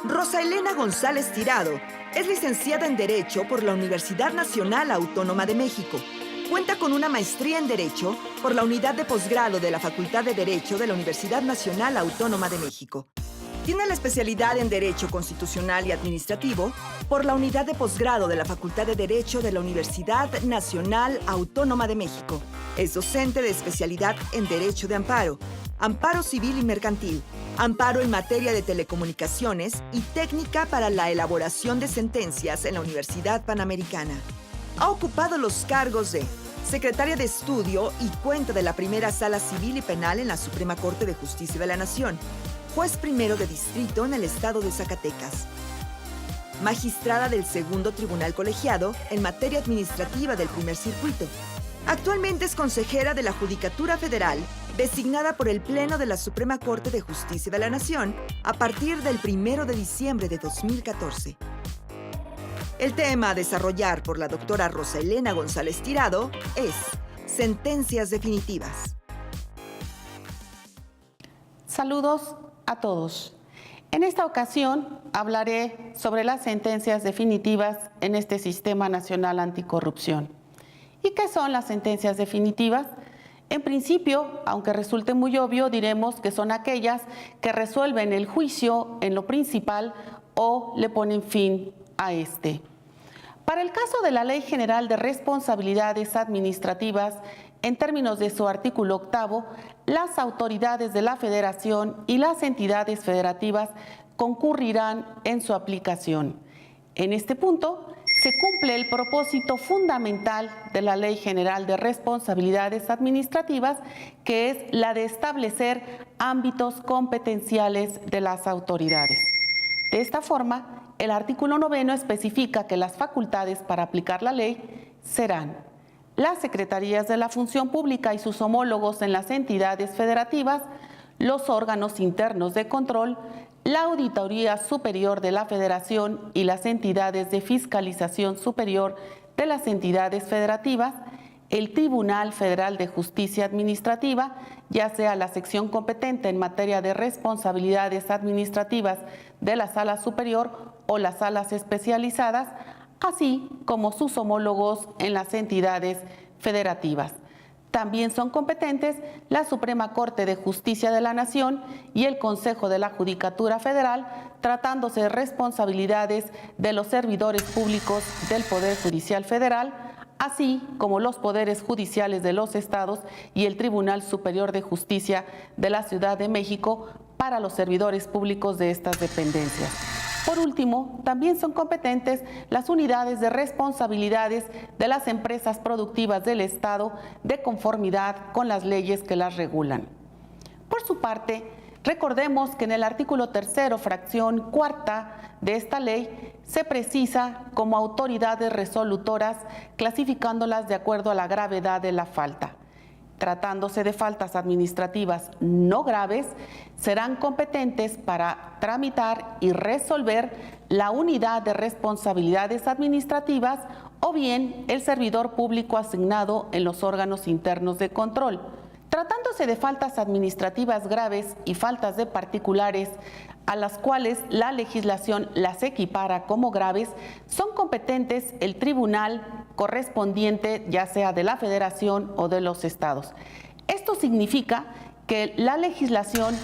Rosa Elena González Tirado es licenciada en Derecho por la Universidad Nacional Autónoma de México. Cuenta con una maestría en Derecho por la Unidad de Posgrado de la Facultad de Derecho de la Universidad Nacional Autónoma de México. Tiene la especialidad en Derecho Constitucional y Administrativo por la Unidad de Posgrado de la Facultad de Derecho de la Universidad Nacional Autónoma de México. Es docente de especialidad en Derecho de Amparo, Amparo Civil y Mercantil, Amparo en materia de telecomunicaciones y técnica para la elaboración de sentencias en la Universidad Panamericana. Ha ocupado los cargos de secretaria de Estudio y Cuenta de la Primera Sala Civil y Penal en la Suprema Corte de Justicia de la Nación, juez primero de distrito en el estado de Zacatecas, magistrada del Segundo Tribunal Colegiado en materia administrativa del Primer Circuito. Actualmente es consejera de la Judicatura Federal, designada por el Pleno de la Suprema Corte de Justicia de la Nación a partir del 1 de diciembre de 2014. El tema a desarrollar por la doctora Rosa Elena González Tirado es sentencias definitivas. Saludos a todos. En esta ocasión hablaré sobre las sentencias definitivas en este Sistema Nacional Anticorrupción. ¿Y qué son las sentencias definitivas? En principio, aunque resulte muy obvio, diremos que son aquellas que resuelven el juicio en lo principal o le ponen fin a este. Para el caso de la Ley General de Responsabilidades Administrativas, en términos de su artículo 8, las autoridades de la Federación y las entidades federativas concurrirán en su aplicación. En este punto, se cumple el propósito fundamental de la Ley General de Responsabilidades Administrativas, que es la de establecer ámbitos competenciales de las autoridades. De esta forma, el artículo 9 especifica que las facultades para aplicar la ley serán las secretarías de la Función Pública y sus homólogos en las entidades federativas, los órganos internos de control, la Auditoría Superior de la Federación y las entidades de fiscalización superior de las entidades federativas, el Tribunal Federal de Justicia Administrativa, ya sea la sección competente en materia de responsabilidades administrativas de la Sala Superior o las salas especializadas, así como sus homólogos en las entidades federativas. También son competentes la Suprema Corte de Justicia de la Nación y el Consejo de la Judicatura Federal, tratándose de responsabilidades de los servidores públicos del Poder Judicial Federal, así como los poderes judiciales de los estados y el Tribunal Superior de Justicia de la Ciudad de México para los servidores públicos de estas dependencias. Por último, también son competentes las unidades de responsabilidades de las empresas productivas del Estado de conformidad con las leyes que las regulan. Por su parte, recordemos que en el artículo 3, fracción 4 de esta ley, se precisa como autoridades resolutoras, clasificándolas de acuerdo a la gravedad de la falta. Tratándose de faltas administrativas no graves, serán competentes para tramitar y resolver la unidad de responsabilidades administrativas o bien el servidor público asignado en los órganos internos de control. Tratándose de faltas administrativas graves y faltas de particulares a las cuales la legislación las equipara como graves, son competentes el tribunal correspondiente, ya sea de la Federación o de los estados. Esto significa que la legislación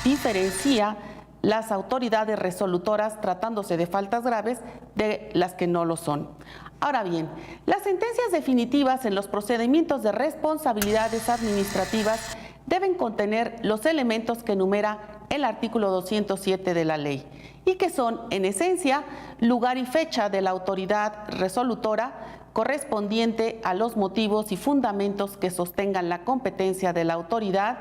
diferencia las autoridades resolutoras tratándose de faltas graves de las que no lo son. Ahora bien, las sentencias definitivas en los procedimientos de responsabilidades administrativas deben contener los elementos que enumera el artículo 207 de la ley y que son, en esencia, lugar y fecha de la autoridad resolutora correspondiente a los motivos y fundamentos que sostengan la competencia de la autoridad,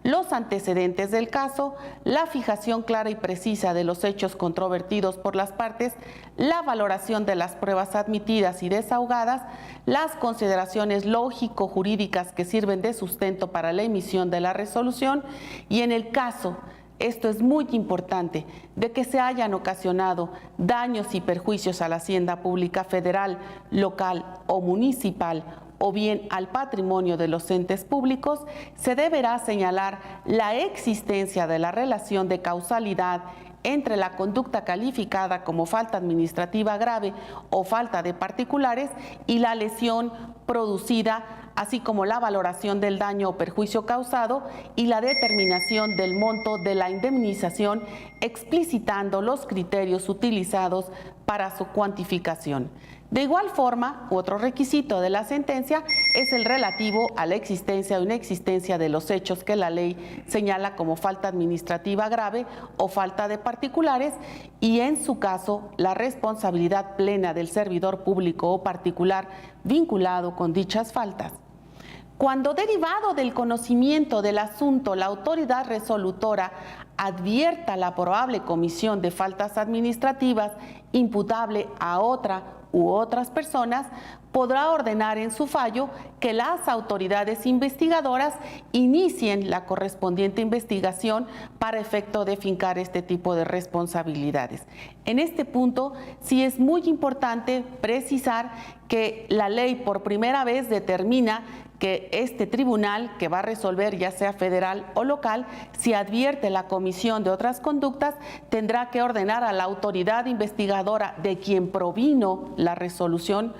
los antecedentes del caso, la fijación clara y precisa de los hechos controvertidos por las partes, la valoración de las pruebas admitidas y desahogadas, las consideraciones lógico-jurídicas que sirven de sustento para la emisión de la resolución y en el caso, esto es muy importante, de que se hayan ocasionado daños y perjuicios a la hacienda pública federal, local o municipal o bien al patrimonio de los entes públicos, se deberá señalar la existencia de la relación de causalidad entre la conducta calificada como falta administrativa grave o falta de particulares y la lesión producida, así como la valoración del daño o perjuicio causado y la determinación del monto de la indemnización, explicitando los criterios utilizados para su cuantificación. De igual forma, otro requisito de la sentencia es el relativo a la existencia o inexistencia de los hechos que la ley señala como falta administrativa grave o falta de particulares y, en su caso, la responsabilidad plena del servidor público o particular vinculado con dichas faltas. Cuando, derivado del conocimiento del asunto, la autoridad resolutora advierta la probable comisión de faltas administrativas imputable a otra u otras personas, podrá ordenar en su fallo que las autoridades investigadoras inicien la correspondiente investigación para efecto de fincar este tipo de responsabilidades. En este punto, sí es muy importante precisar que la ley por primera vez determina que este tribunal que va a resolver, ya sea federal o local, si advierte la comisión de otras conductas, tendrá que ordenar a la autoridad investigadora de quien provino la resolución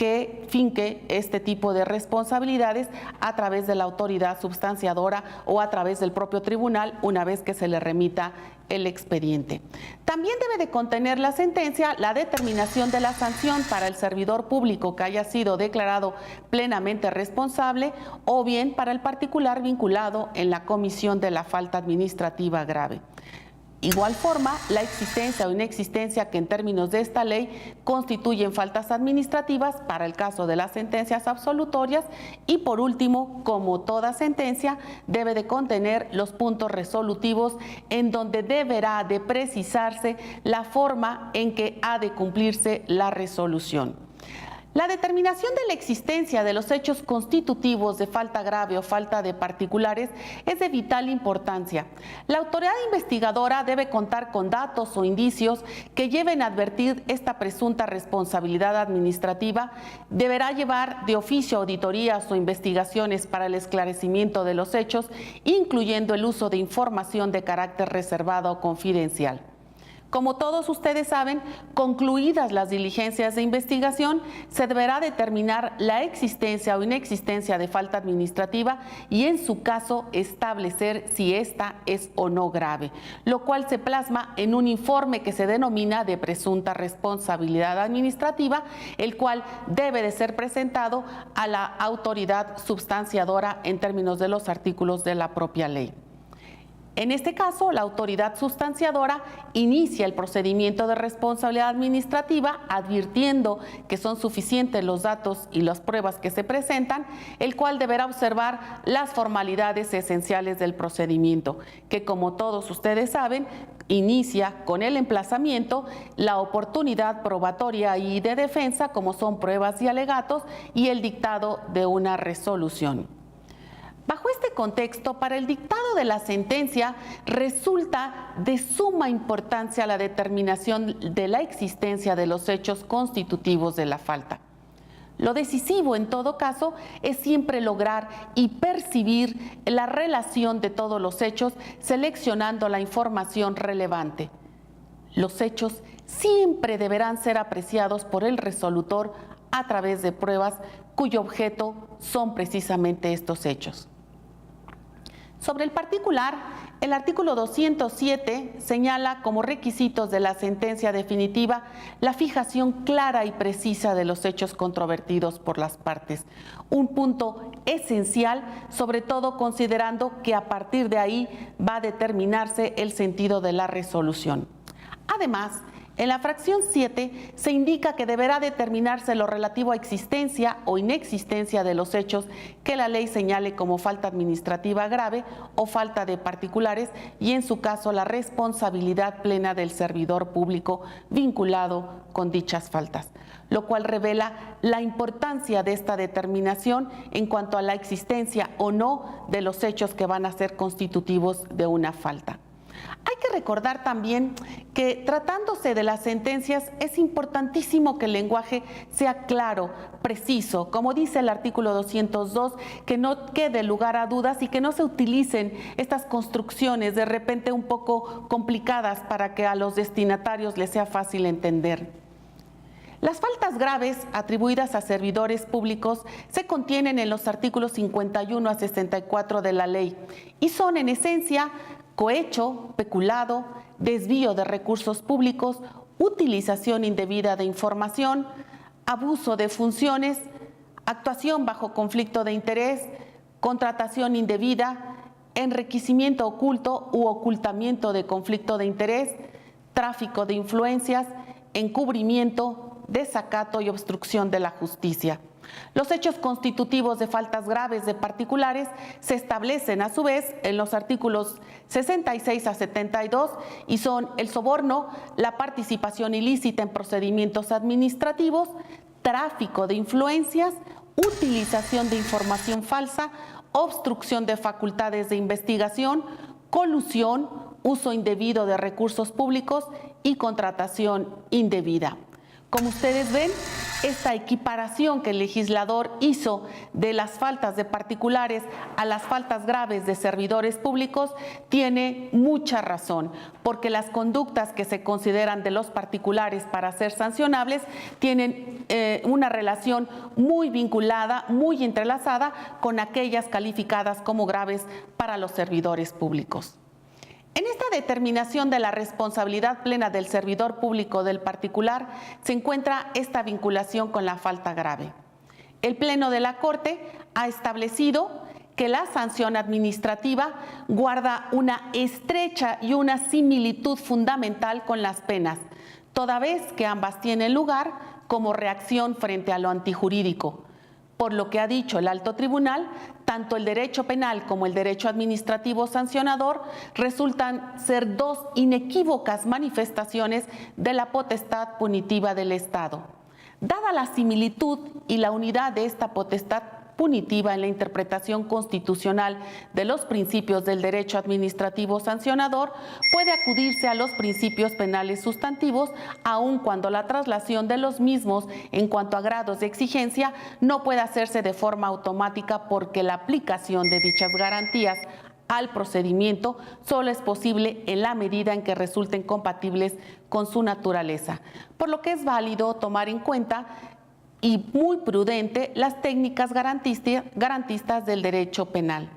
que finque este tipo de responsabilidades a través de la autoridad substanciadora o a través del propio tribunal una vez que se le remita el expediente. También debe de contener la sentencia la determinación de la sanción para el servidor público que haya sido declarado plenamente responsable o bien para el particular vinculado en la comisión de la falta administrativa grave. Igual forma, la existencia o inexistencia que en términos de esta ley constituyen faltas administrativas para el caso de las sentencias absolutorias y, por último, como toda sentencia, debe de contener los puntos resolutivos en donde deberá de precisarse la forma en que ha de cumplirse la resolución. La determinación de la existencia de los hechos constitutivos de falta grave o falta de particulares es de vital importancia. La autoridad investigadora debe contar con datos o indicios que lleven a advertir esta presunta responsabilidad administrativa, deberá llevar de oficio auditorías o investigaciones para el esclarecimiento de los hechos, incluyendo el uso de información de carácter reservado o confidencial. Como todos ustedes saben, concluidas las diligencias de investigación, se deberá determinar la existencia o inexistencia de falta administrativa y, en su caso, establecer si esta es o no grave, lo cual se plasma en un informe que se denomina de presunta responsabilidad administrativa, el cual debe de ser presentado a la autoridad substanciadora en términos de los artículos de la propia ley. En este caso, la autoridad sustanciadora inicia el procedimiento de responsabilidad administrativa advirtiendo que son suficientes los datos y las pruebas que se presentan, el cual deberá observar las formalidades esenciales del procedimiento, que, como todos ustedes saben, inicia con el emplazamiento, la oportunidad probatoria y de defensa, como son pruebas y alegatos, y el dictado de una resolución. Bajo este contexto, para el dictado de la sentencia resulta de suma importancia la determinación de la existencia de los hechos constitutivos de la falta. Lo decisivo, en todo caso, es siempre lograr y percibir la relación de todos los hechos, seleccionando la información relevante. Los hechos siempre deberán ser apreciados por el resolutor a través de pruebas cuyo objeto son precisamente estos hechos. Sobre el particular, el artículo 207 señala como requisitos de la sentencia definitiva la fijación clara y precisa de los hechos controvertidos por las partes, un punto esencial, sobre todo considerando que a partir de ahí va a determinarse el sentido de la resolución. Además, en la fracción 7 se indica que deberá determinarse lo relativo a existencia o inexistencia de los hechos que la ley señale como falta administrativa grave o falta de particulares y, en su caso, la responsabilidad plena del servidor público vinculado con dichas faltas, lo cual revela la importancia de esta determinación en cuanto a la existencia o no de los hechos que van a ser constitutivos de una falta. Hay que recordar también que tratándose de las sentencias es importantísimo que el lenguaje sea claro, preciso, como dice el artículo 202, que no quede lugar a dudas y que no se utilicen estas construcciones de repente un poco complicadas para que a los destinatarios les sea fácil entender. Las faltas graves atribuidas a servidores públicos se contienen en los artículos 51 a 64 de la ley y son en esencia cohecho, peculado, desvío de recursos públicos, utilización indebida de información, abuso de funciones, actuación bajo conflicto de interés, contratación indebida, enriquecimiento oculto u ocultamiento de conflicto de interés, tráfico de influencias, encubrimiento, desacato y obstrucción de la justicia. Los hechos constitutivos de faltas graves de particulares se establecen a su vez en los artículos 66 a 72 y son el soborno, la participación ilícita en procedimientos administrativos, tráfico de influencias, utilización de información falsa, obstrucción de facultades de investigación, colusión, uso indebido de recursos públicos y contratación indebida. Como ustedes ven, esta equiparación que el legislador hizo de las faltas de particulares a las faltas graves de servidores públicos tiene mucha razón, porque las conductas que se consideran de los particulares para ser sancionables tienen una relación muy vinculada, muy entrelazada con aquellas calificadas como graves para los servidores públicos. En esta determinación de la responsabilidad plena del servidor público del particular se encuentra esta vinculación con la falta grave. El Pleno de la Corte ha establecido que la sanción administrativa guarda una estrecha y una similitud fundamental con las penas, toda vez que ambas tienen lugar como reacción frente a lo antijurídico. Por lo que ha dicho el Alto Tribunal, tanto el derecho penal como el derecho administrativo sancionador resultan ser dos inequívocas manifestaciones de la potestad punitiva del Estado. Dada la similitud y la unidad de esta potestad punitiva en la interpretación constitucional de los principios del derecho administrativo sancionador, puede acudirse a los principios penales sustantivos, aun cuando la traslación de los mismos en cuanto a grados de exigencia no puede hacerse de forma automática porque la aplicación de dichas garantías al procedimiento solo es posible en la medida en que resulten compatibles con su naturaleza, por lo que es válido tomar en cuenta y muy prudente las técnicas garantistas del derecho penal.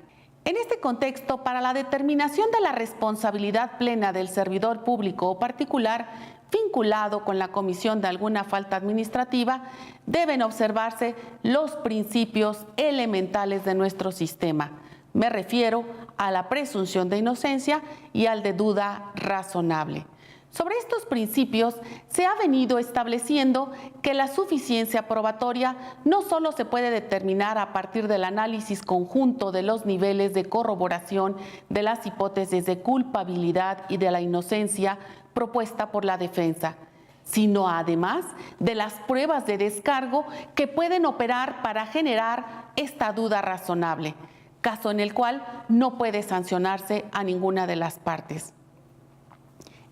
En este contexto, para la determinación de la responsabilidad plena del servidor público o particular vinculado con la comisión de alguna falta administrativa, deben observarse los principios elementales de nuestro sistema. Me refiero a la presunción de inocencia y al de duda razonable. Sobre estos principios se ha venido estableciendo que la suficiencia probatoria no solo se puede determinar a partir del análisis conjunto de los niveles de corroboración de las hipótesis de culpabilidad y de la inocencia propuesta por la defensa, sino además de las pruebas de descargo que pueden operar para generar esta duda razonable, caso en el cual no puede sancionarse a ninguna de las partes.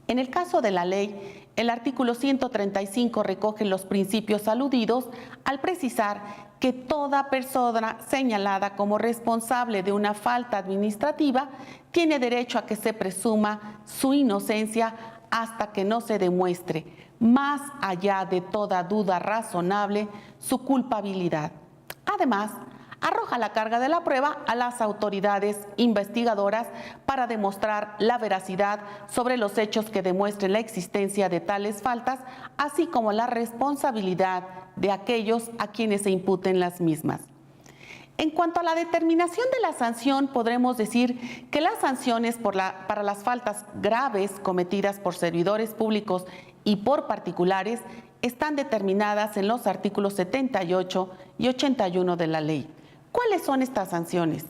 En el caso de la ley, el artículo 135 recoge los principios aludidos al precisar que toda persona señalada como responsable de una falta administrativa tiene derecho a que se presuma su inocencia hasta que no se demuestre, más allá de toda duda razonable, su culpabilidad. Además, arroja la carga de la prueba a las autoridades investigadoras para demostrar la veracidad sobre los hechos que demuestren la existencia de tales faltas, así como la responsabilidad de aquellos a quienes se imputen las mismas. En cuanto a la determinación de la sanción, podremos decir que las sanciones para las faltas graves cometidas por servidores públicos y por particulares están determinadas en los artículos 78 y 81 de la ley. ¿Cuáles son estas sanciones?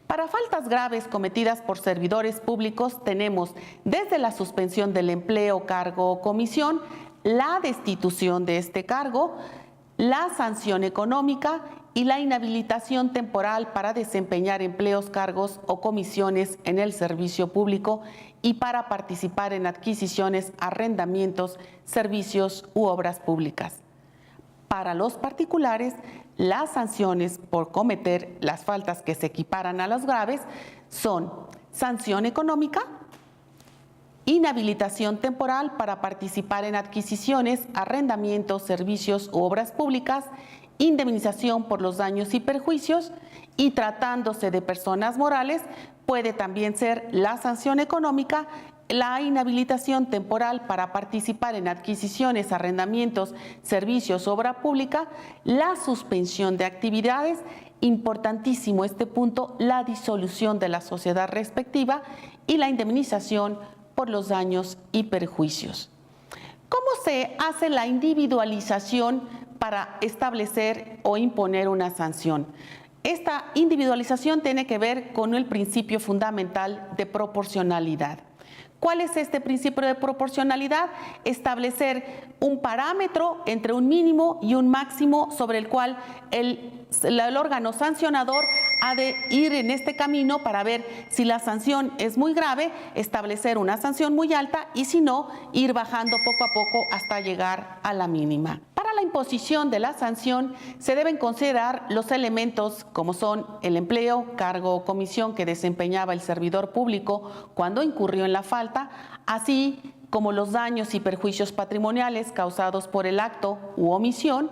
Para faltas graves cometidas por servidores públicos tenemos desde la suspensión del empleo, cargo o comisión, la destitución de este cargo, la sanción económica y la inhabilitación temporal para desempeñar empleos, cargos o comisiones en el servicio público y para participar en adquisiciones, arrendamientos, servicios u obras públicas. Para los particulares, las sanciones por cometer las faltas que se equiparan a las graves son sanción económica, inhabilitación temporal para participar en adquisiciones, arrendamientos, servicios u obras públicas, indemnización por los daños y perjuicios, y tratándose de personas morales, puede también ser la sanción económica, la inhabilitación temporal para participar en adquisiciones, arrendamientos, servicios, obra pública, la suspensión de actividades, importantísimo este punto, la disolución de la sociedad respectiva y la indemnización por los daños y perjuicios. ¿Cómo se hace la individualización para establecer o imponer una sanción? Esta individualización tiene que ver con el principio fundamental de proporcionalidad. ¿Cuál es este principio de proporcionalidad? Establecer un parámetro entre un mínimo y un máximo sobre el cual el órgano sancionador ha de ir en este camino para ver si la sanción es muy grave, establecer una sanción muy alta y si no, ir bajando poco a poco hasta llegar a la mínima. Para la imposición de la sanción se deben considerar los elementos como son el empleo, cargo o comisión que desempeñaba el servidor público cuando incurrió en la falta, así como los daños y perjuicios patrimoniales causados por el acto u omisión.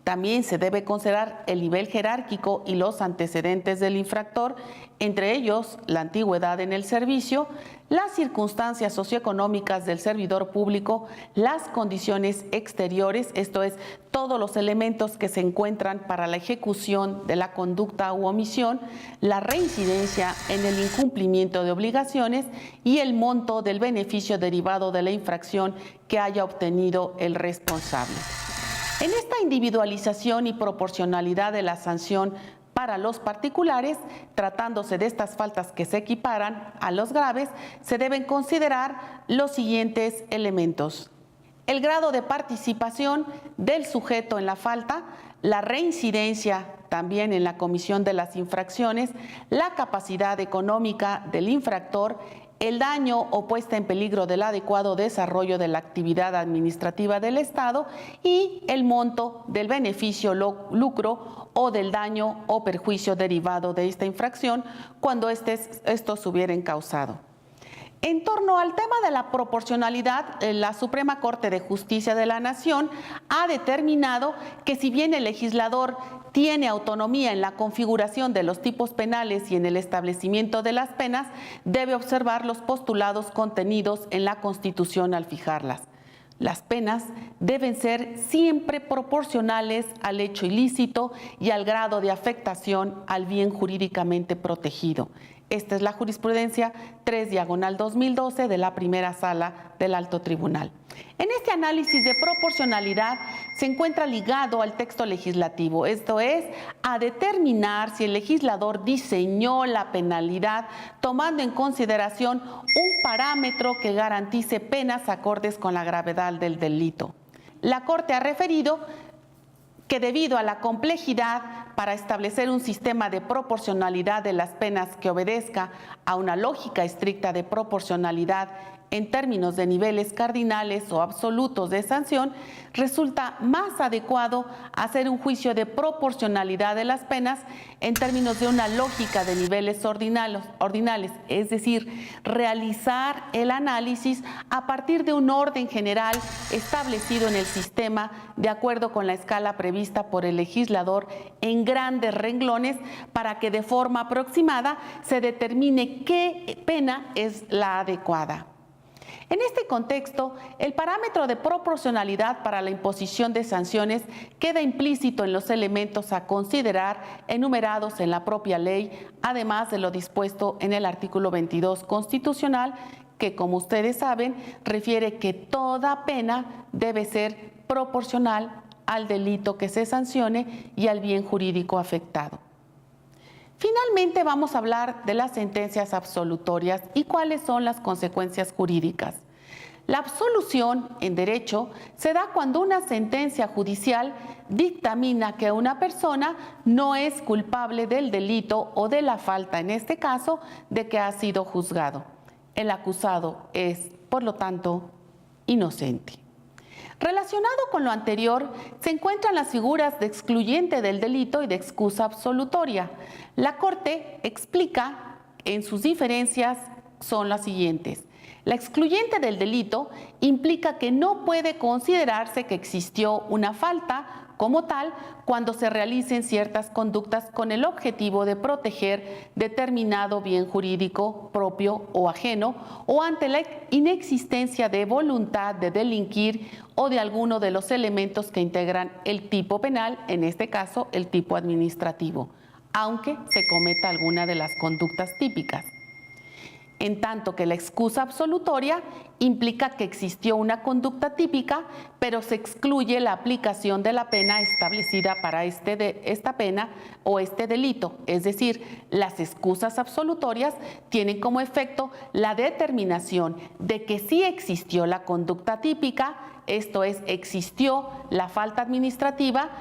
También se debe considerar el nivel jerárquico y los antecedentes del infractor, entre ellos la antigüedad en el servicio, las circunstancias socioeconómicas del servidor público, las condiciones exteriores, esto es, todos los elementos que se encuentran para la ejecución de la conducta u omisión, la reincidencia en el incumplimiento de obligaciones y el monto del beneficio derivado de la infracción que haya obtenido el responsable. En esta individualización y proporcionalidad de la sanción para los particulares, tratándose de estas faltas que se equiparan a los graves, se deben considerar los siguientes elementos: el grado de participación del sujeto en la falta, la reincidencia también en la comisión de las infracciones, la capacidad económica del infractor, el daño o puesta en peligro del adecuado desarrollo de la actividad administrativa del Estado y el monto del beneficio, lucro o del daño o perjuicio derivado de esta infracción cuando estos hubieran causado. En torno al tema de la proporcionalidad, la Suprema Corte de Justicia de la Nación ha determinado que si bien el legislador tiene autonomía en la configuración de los tipos penales y en el establecimiento de las penas, debe observar los postulados contenidos en la Constitución al fijarlas. Las penas deben ser siempre proporcionales al hecho ilícito y al grado de afectación al bien jurídicamente protegido. Esta es la jurisprudencia 3/2012 de la primera sala del Alto Tribunal. En este análisis de proporcionalidad se encuentra ligado al texto legislativo, esto es, a determinar si el legislador diseñó la penalidad tomando en consideración un parámetro que garantice penas acordes con la gravedad del delito. La Corte ha referido que debido a la complejidad para establecer un sistema de proporcionalidad de las penas que obedezca a una lógica estricta de proporcionalidad en términos de niveles cardinales o absolutos de sanción, resulta más adecuado hacer un juicio de proporcionalidad de las penas en términos de una lógica de niveles ordinales, es decir, realizar el análisis a partir de un orden general establecido en el sistema de acuerdo con la escala prevista por el legislador en grandes renglones para que de forma aproximada se determine qué pena es la adecuada. En este contexto, el parámetro de proporcionalidad para la imposición de sanciones queda implícito en los elementos a considerar enumerados en la propia ley, además de lo dispuesto en el artículo 22 constitucional, que, como ustedes saben, refiere que toda pena debe ser proporcional al delito que se sancione y al bien jurídico afectado. Finalmente, vamos a hablar de las sentencias absolutorias y cuáles son las consecuencias jurídicas. La absolución en derecho se da cuando una sentencia judicial dictamina que una persona no es culpable del delito o de la falta, en este caso, de que ha sido juzgado. El acusado es, por lo tanto, inocente. Relacionado con lo anterior, se encuentran las figuras de excluyente del delito y de excusa absolutoria. La Corte explica en sus diferencias son las siguientes. La excluyente del delito implica que no puede considerarse que existió una falta como tal cuando se realicen ciertas conductas con el objetivo de proteger determinado bien jurídico propio o ajeno o ante la inexistencia de voluntad de delinquir o de alguno de los elementos que integran el tipo penal, en este caso el tipo administrativo, aunque se cometa alguna de las conductas típicas. En tanto que la excusa absolutoria implica que existió una conducta típica, pero se excluye la aplicación de la pena establecida para esta pena o este delito. Es decir, las excusas absolutorias tienen como efecto la determinación de que sí existió la conducta típica, esto es, existió la falta administrativa,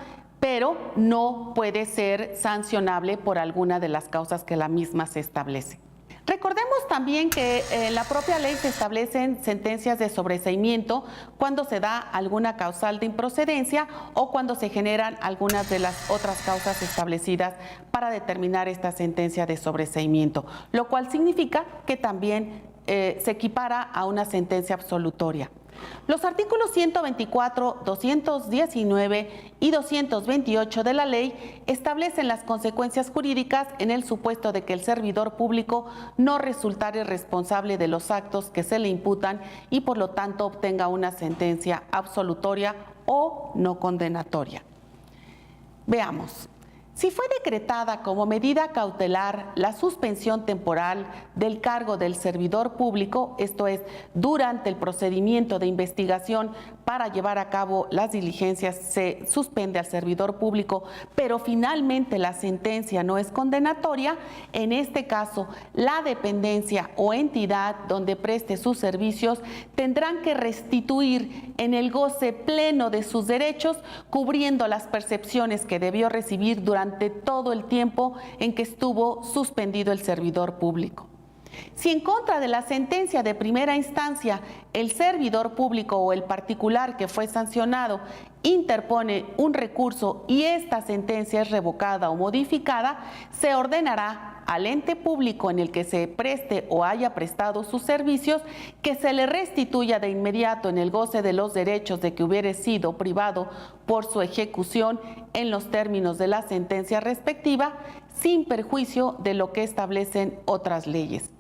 pero no puede ser sancionable por alguna de las causas que la misma se establece. Recordemos también que en la propia ley se establecen sentencias de sobreseimiento cuando se da alguna causal de improcedencia o cuando se generan algunas de las otras causas establecidas para determinar esta sentencia de sobreseimiento, lo cual significa que también se equipara a una sentencia absolutoria. Los artículos 124, 219 y 228 de la ley establecen las consecuencias jurídicas en el supuesto de que el servidor público no resultare responsable de los actos que se le imputan y por lo tanto obtenga una sentencia absolutoria o no condenatoria. Veamos. Si fue decretada como medida cautelar la suspensión temporal del cargo del servidor público, esto es, durante el procedimiento de investigación para llevar a cabo las diligencias se suspende al servidor público, pero finalmente la sentencia no es condenatoria, en este caso la dependencia o entidad donde preste sus servicios tendrán que restituir en el goce pleno de sus derechos, cubriendo las percepciones que debió recibir durante todo el tiempo en que estuvo suspendido el servidor público. Si en contra de la sentencia de primera instancia el servidor público o el particular que fue sancionado interpone un recurso y esta sentencia es revocada o modificada, se ordenará al ente público en el que se preste o haya prestado sus servicios que se le restituya de inmediato en el goce de los derechos de que hubiere sido privado por su ejecución en los términos de la sentencia respectiva, sin perjuicio de lo que establecen otras leyes.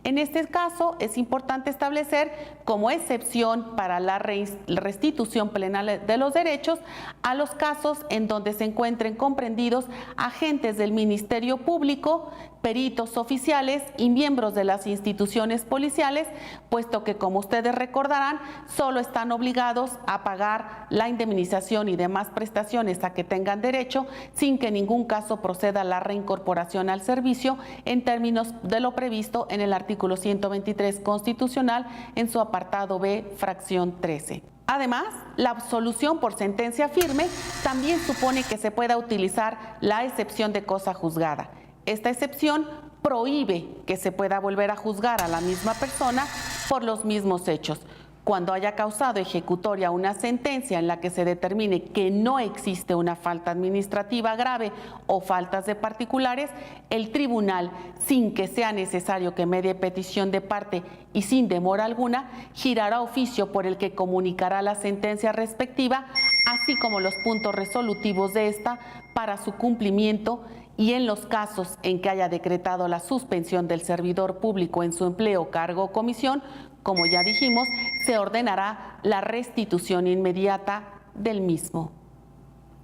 En este caso, es importante establecer como excepción para la restitución plena de los derechos a los casos en donde se encuentren comprendidos agentes del Ministerio Público, peritos oficiales y miembros de las instituciones policiales, puesto que, como ustedes recordarán, solo están obligados a pagar la indemnización y demás prestaciones a que tengan derecho, sin que en ningún caso proceda la reincorporación al servicio en términos de lo previsto en el artículo 123 constitucional en su apartado B, fracción 13. Además, la absolución por sentencia firme también supone que se pueda utilizar la excepción de cosa juzgada. Esta excepción prohíbe que se pueda volver a juzgar a la misma persona por los mismos hechos. Cuando haya causado ejecutoria una sentencia en la que se determine que no existe una falta administrativa grave o faltas de particulares, el tribunal, sin que sea necesario que medie petición de parte y sin demora alguna, girará oficio por el que comunicará la sentencia respectiva, así como los puntos resolutivos de esta para su cumplimiento, y en los casos en que haya decretado la suspensión del servidor público en su empleo, cargo o comisión, como ya dijimos, se ordenará la restitución inmediata del mismo.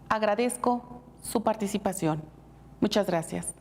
Agradezco su participación. Muchas gracias.